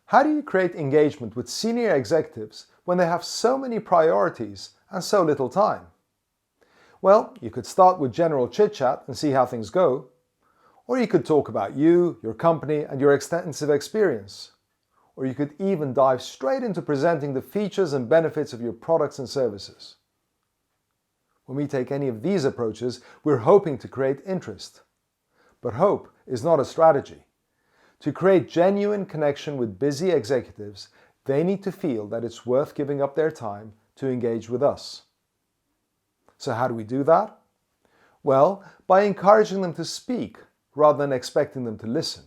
How do you create engagement with senior executives when they have so many priorities and so little time? Well, you could start with general chit-chat and see how things go. Or you could talk about you, your company, and your extensive experience. Or you could even dive straight into presenting the features and benefits of your products and services. When we take any of these approaches, we're hoping to create interest. But hope is not a strategy. To create genuine connection with busy executives, they need to feel that it's worth giving up their time to engage with us. So how do we do that? Well, by encouraging them to speak rather than expecting them to listen.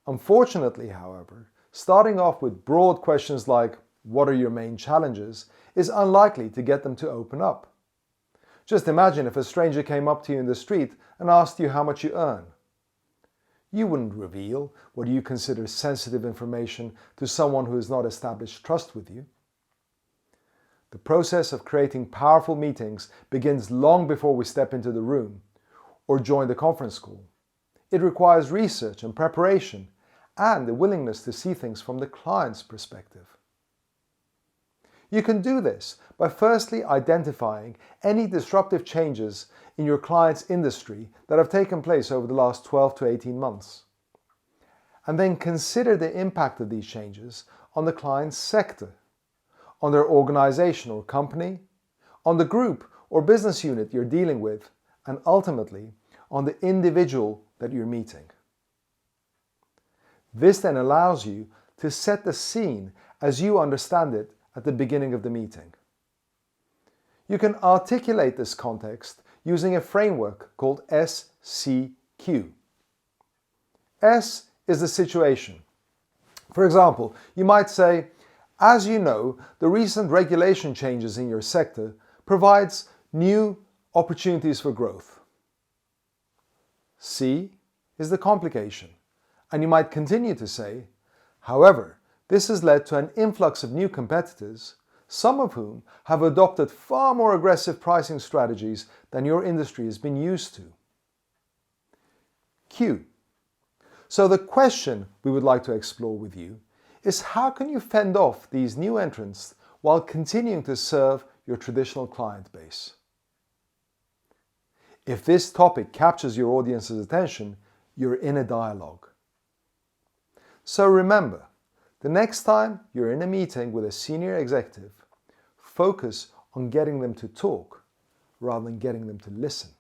Unfortunately, however, starting off with broad questions like, "What are your main challenges?" is unlikely to get them to open up. Just imagine if a stranger came up to you in the street and asked you how much you earn. You wouldn't reveal what you consider sensitive information to someone who has not established trust with you. The process of creating powerful meetings begins long before we step into the room or join the conference call. It requires research and preparation and the willingness to see things from the client's perspective. You can do this by firstly identifying any disruptive changes in your client's industry that have taken place over the last 12 to 18 months. And then consider the impact of these changes on the client's sector, on their organization or company, on the group or business unit you're dealing with, and ultimately on the individual that you're meeting. This then allows you to set the scene as you understand it at the beginning of the meeting. You can articulate this context using a framework called SCQ. S is the situation. For example, you might say, "As you know, the recent regulation changes in your sector provides new opportunities for growth." C is the complication, and you might continue to say, "However, this has led to an influx of new competitors, some of whom have adopted far more aggressive pricing strategies than your industry has been used to." Q. So the question we would like to explore with you is, how can you fend off these new entrants while continuing to serve your traditional client base? If this topic captures your audience's attention, you're in a dialogue. So remember, the next time you're in a meeting with a senior executive, focus on getting them to talk rather than getting them to listen.